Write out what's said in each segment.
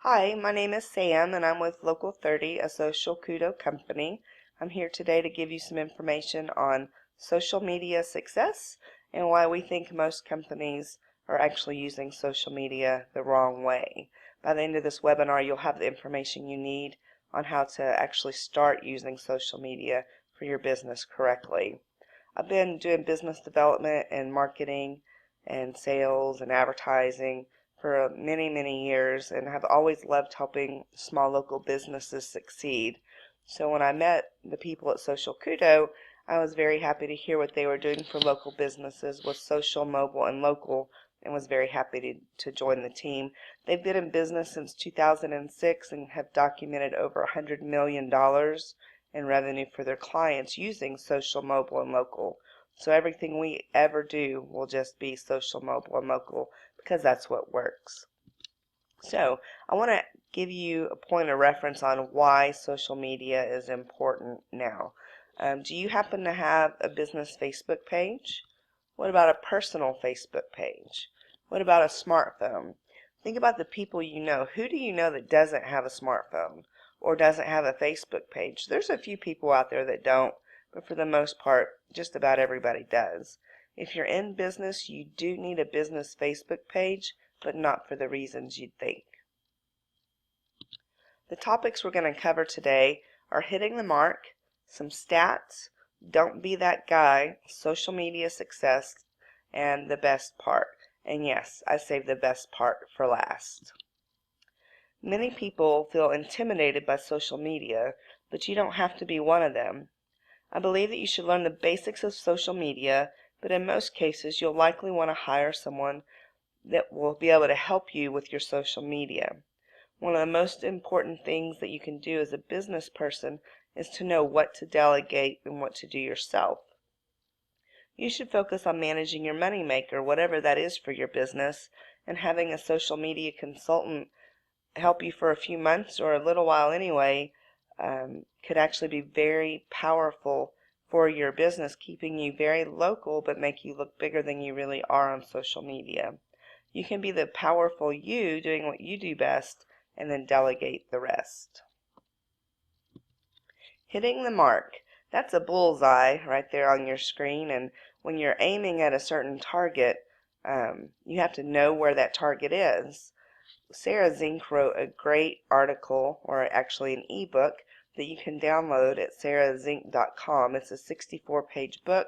Hi, my name is Sam and I'm with Local 30, a social kudo company. I'm here today to give you some information on social media success and why we think most companies are actually using social media the wrong way. By the end of this webinar, you'll have the information you need on how to actually start using social media for your business correctly. I've been doing business development and marketing and sales and advertising for many years and have always loved helping small local businesses succeed. So when I met the people at Social Kudo, I was very happy to hear what they were doing for local businesses with social, mobile, and local, and was very happy to join the team. They've been in business since 2006 and have documented over $100 million in revenue for their clients using social, mobile, and local. So everything we ever do will just be social, mobile, and local because that's what works. So I want to give you a point of reference on why social media is important now. Do you happen to have a business Facebook page? What about a personal Facebook page? What about a smartphone? Think about the people you know. Who do you know that doesn't have a smartphone or doesn't have a Facebook page? There's a few people out there that don't, but for the most part, just about everybody does. If you're in business, you do need a business Facebook page, but not for the reasons you'd think. The topics we're going to cover today are hitting the mark, some stats, don't be that guy, social media success, and the best part. And yes, I saved the best part for last. Many people feel intimidated by social media, but you don't have to be one of them. I believe that you should learn the basics of social media, but in most cases you'll likely want to hire someone that will be able to help you with your social media. One of the most important things that you can do as a business person is to know what to delegate and what to do yourself. You should focus on managing your money maker, whatever that is for your business, and having a social media consultant help you for a few months or a little while anyway could actually be very powerful for your business, keeping you very local but make you look bigger than you really are on social media. You can be the powerful you doing what you do best and then delegate the rest. Hitting the mark. That's a bullseye right there on your screen, and when you're aiming at a certain target, you have to know where that target is. Sarah Zink wrote a great article, or actually an ebook, that you can download at sarahzink.com. It's a 64-page book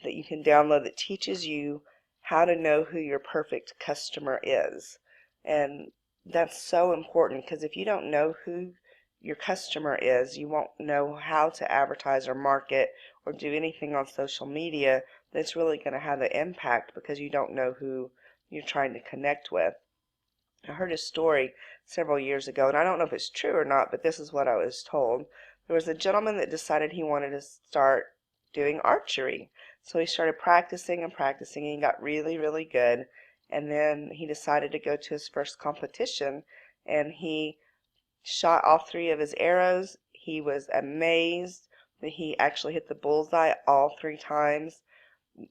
that you can download that teaches you how to know who your perfect customer is. And that's so important because if you don't know who your customer is, you won't know how to advertise or market or do anything on social media that's really going to have an impact because you don't know who you're trying to connect with. I heard a story several years ago, and I don't know if it's true or not, but this is what I was told. There was a gentleman that decided he wanted to start doing archery. So he started practicing and practicing, and he got really good. And then he decided to go to his first competition, and he shot all 3 of his arrows. He was amazed that he actually hit the bullseye all 3 times,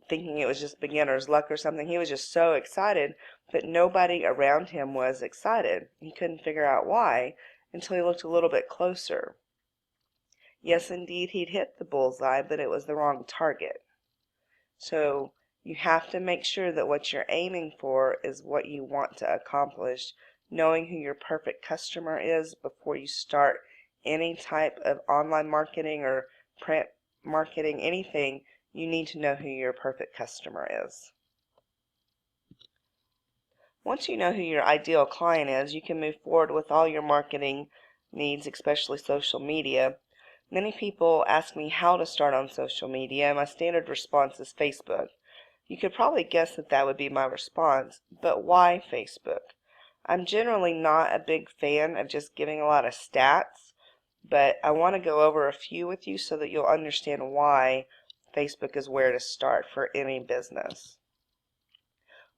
thinking it was just beginner's luck or something. He was just so excited, but nobody around him was excited. He couldn't figure out why until he looked a little bit closer. Yes, indeed, he'd hit the bullseye, but it was the wrong target. So you have to make sure that what you're aiming for is what you want to accomplish, knowing who your perfect customer is before you start any type of online marketing or print marketing, anything. You need to know who your perfect customer is. Once you know who your ideal client is, you can move forward with all your marketing needs, especially social media. Many people ask me how to start on social media, and my standard response is Facebook. You could probably guess that that would be my response, but why Facebook? I'm generally not a big fan of just giving a lot of stats, but I want to go over a few with you so that you'll understand why Facebook is where to start for any business.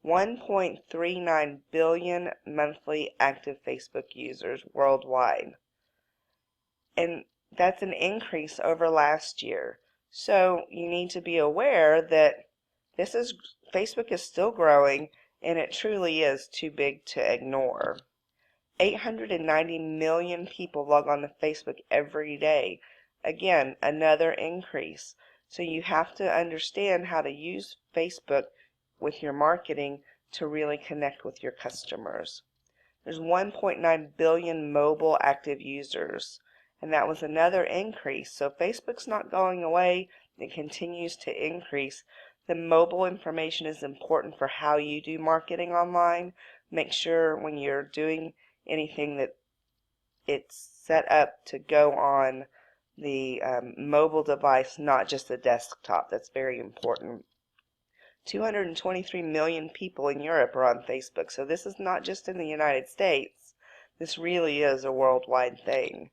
1.39 billion monthly active Facebook users worldwide. And that's an increase over last year. So you need to be aware that Facebook is still growing, and it truly is too big to ignore. 890 million people log on to Facebook every day. Again, another increase. So you have to understand how to use Facebook with your marketing to really connect with your customers. There's 1.9 billion mobile active users, and that was another increase. So Facebook's not going away. It continues to increase. The mobile information is important for how you do marketing online. Make sure when you're doing anything that it's set up to go on the mobile device, not just the desktop. That's very important. 223 million people in Europe are on Facebook, so this is not just in the United States. This really is a worldwide thing.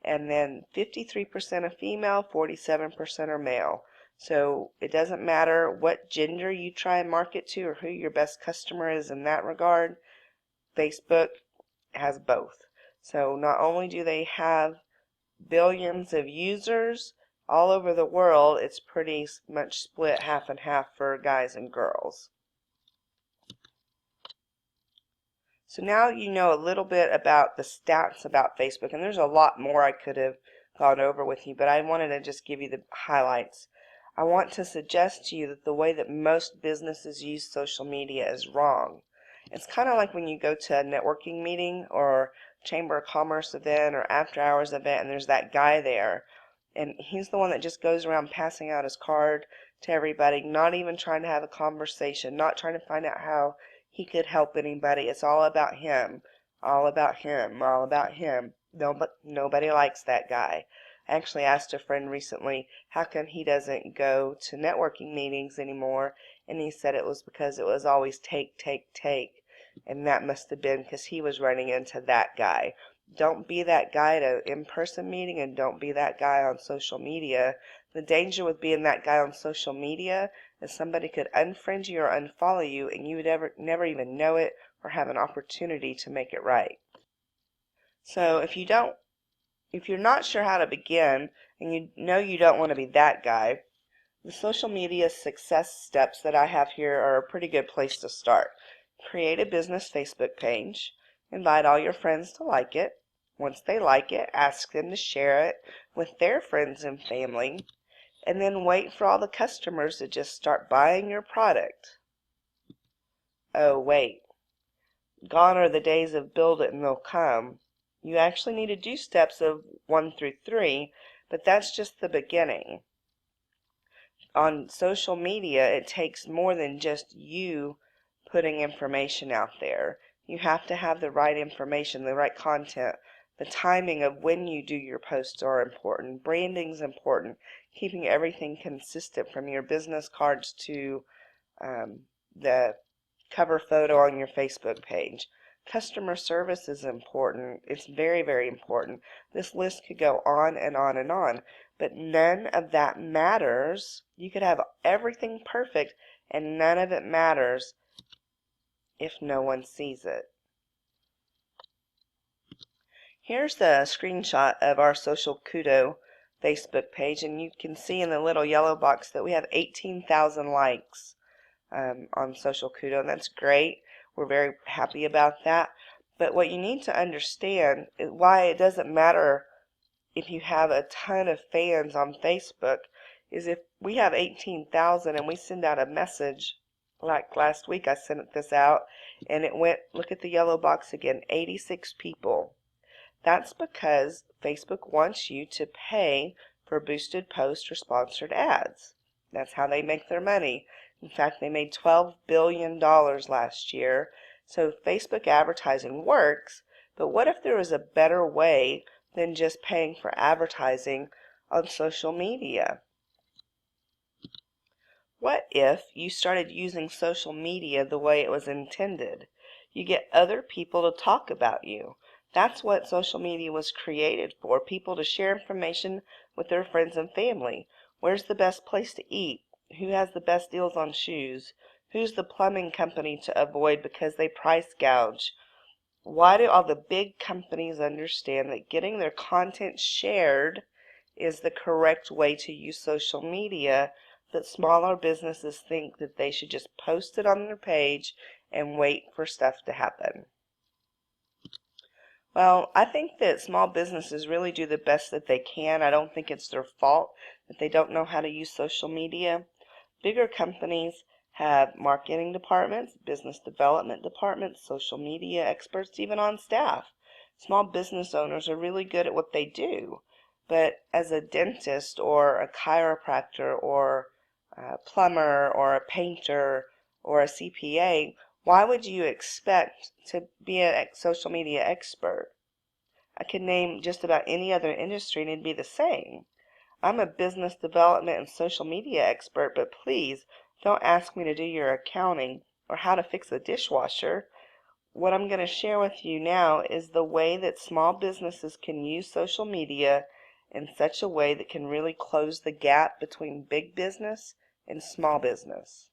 And then 53% are female, 47% are male. So it doesn't matter what gender you try and market to or who your best customer is in that regard. Facebook has both. So not only do they have billions of users all over the world, it's pretty much split half and half for guys and girls. So now you know a little bit about the stats about Facebook, and there's a lot more I could have gone over with you, but I wanted to just give you the highlights. I want to suggest to you that the way that most businesses use social media is wrong. It's kind of like when you go to a networking meeting or Chamber of Commerce event or after hours event and there's that guy there, and he's the one that just goes around passing out his card to everybody, not even trying to have a conversation, not trying to find out how he could help anybody. It's all about him, all about him, all about him. Nobody likes that guy. I actually asked a friend recently how come he doesn't go to networking meetings anymore, and he said it was because it was always take, take, take. And that must have been because he was running into that guy. Don't be that guy at an in-person meeting, and don't be that guy on social media. The danger with being that guy on social media is somebody could unfriend you or unfollow you, and you would never even know it or have an opportunity to make it right. So if you're not sure how to begin, and you know you don't want to be that guy, the social media success steps that I have here are a pretty good place to start. Create a business Facebook page. Invite all your friends to like it. Once they like it, ask them to share it with their friends and family. And then wait for all the customers to just start buying your product. Oh, wait. Gone are the days of build it and they'll come. You actually need to do steps of 1 through 3, but that's just the beginning. On social media, it takes more than just you putting information out there. You have to have the right information, the right content. The timing of when you do your posts are important. Branding's important. Keeping everything consistent from your business cards to the cover photo on your Facebook page. Customer service is important. It's very, very important. This list could go on and on and on, but none of that matters. You could have everything perfect, and none of it matters if no one sees it. Here's the screenshot of our Social Kudo Facebook page, and you can see in the little yellow box that we have 18,000 likes on Social Kudo, and that's great. We're very happy about that. But what you need to understand is why it doesn't matter if you have a ton of fans on Facebook is if we have 18,000 and we send out a message, like last week I sent this out, and it went, look at the yellow box again, 86 people. That's because Facebook wants you to pay for boosted posts or sponsored ads. That's how they make their money. In fact, they made $12 billion last year. So Facebook advertising works, but what if there was a better way than just paying for advertising on social media? What if you started using social media the way it was intended? You get other people to talk about you. That's what social media was created for, people to share information with their friends and family. Where's the best place to eat? Who has the best deals on shoes? Who's the plumbing company to avoid because they price gouge? Why do all the big companies understand that getting their content shared is the correct way to use social media, but smaller businesses think that they should just post it on their page and wait for stuff to happen? Well, I think that small businesses really do the best that they can. I don't think it's their fault that they don't know how to use social media. Bigger companies have marketing departments, business development departments, social media experts, even on staff. Small business owners are really good at what they do. But as a dentist or a chiropractor or a plumber or a painter or a CPA, why would you expect to be a social media expert? I could name just about any other industry and it'd be the same. I'm a business development and social media expert, but please don't ask me to do your accounting or how to fix a dishwasher. What I'm going to share with you now is the way that small businesses can use social media in such a way that can really close the gap between big business and small business.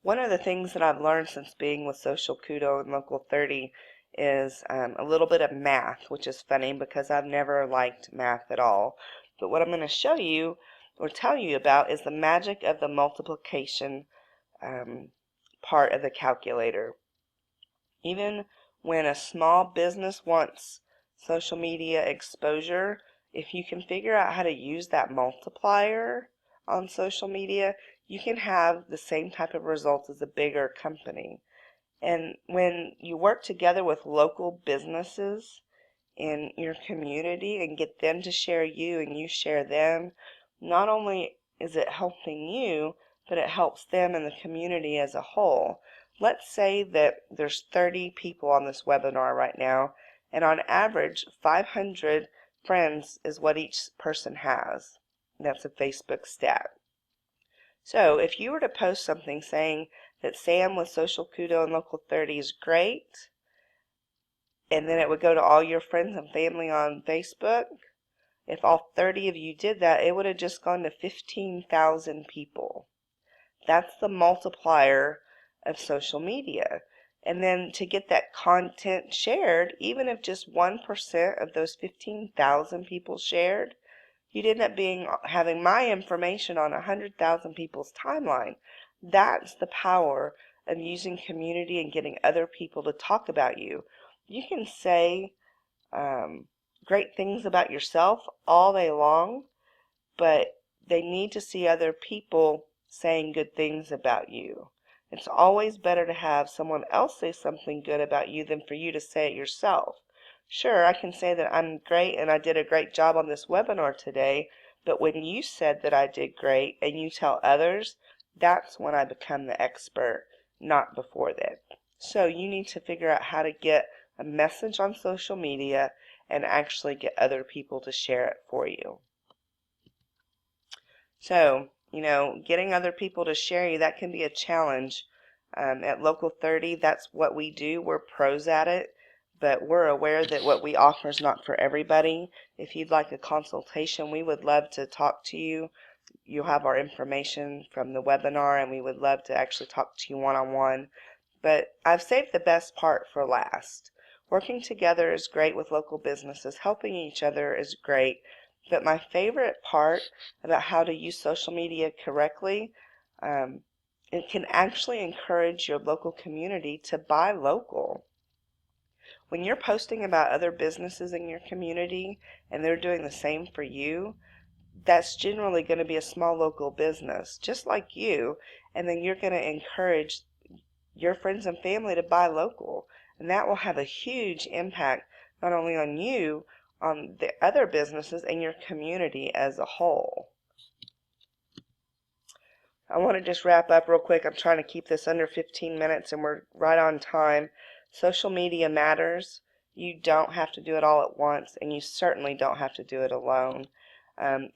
One of the things that I've learned since being with Social Kudo and Local 30 is a little bit of math, which is funny because I've never liked math at all. But what I'm going to show you or tell you about is the magic of the multiplication part of the calculator. Even when a small business wants social media exposure, if you can figure out how to use that multiplier on social media, you can have the same type of results as a bigger company. And when you work together with local businesses in your community and get them to share you and you share them, not only is it helping you, but it helps them and the community as a whole. Let's say that there's 30 people on this webinar right now, and on average 500 friends is what each person has. That's a Facebook stat. So if you were to post something saying that Sam with Social Kudo and Local 30 is great, and then it would go to all your friends and family on Facebook, if all 30 of you did that, it would have just gone to 15,000 people. That's the multiplier of social media. And then to get that content shared, even if just 1% of those 15,000 people shared, you'd end up having my information on 100,000 people's timeline. That's the power of using community and getting other people to talk about you. You can say great things about yourself all day long, but they need to see other people saying good things about you. It's always better to have someone else say something good about you than for you to say it yourself. Sure, I can say that I'm great and I did a great job on this webinar today, but when you said that I did great and you tell others, that's when I become the expert, not before then. So you need to figure out how to get a message on social media and actually get other people to share it for you. So, getting other people to share you, that can be a challenge. At Local 30, that's what we do. We're pros at it, but we're aware that what we offer is not for everybody. If you'd like a consultation, we would love to talk to you. You'll have our information from the webinar, and we would love to actually talk to you one-on-one. But I've saved the best part for last. Working together is great with local businesses. Helping each other is great. But my favorite part about how to use social media correctly, it can actually encourage your local community to buy local. When you're posting about other businesses in your community and they're doing the same for you, that's generally going to be a small local business just like you, and then you're going to encourage your friends and family to buy local, and that will have a huge impact not only on you, on the other businesses and your community as a whole. I want to just wrap up real quick. I'm trying to keep this under 15 minutes and we're right on time. Social media matters. You don't have to do it all at once, and you certainly don't have to do it alone.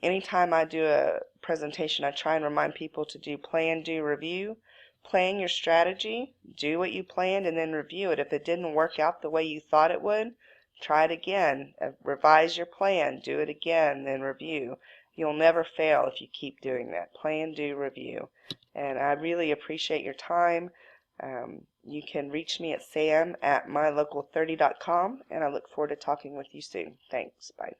Anytime I do a presentation, I try and remind people to do plan, do, review. Plan your strategy, do what you planned, and then review it. If it didn't work out the way you thought it would, try it again. Revise your plan, do it again, then review. You'll never fail if you keep doing that. Plan, do, review. And I really appreciate your time. You can reach me at sam@mylocal30.com, and I look forward to talking with you soon. Thanks. Bye.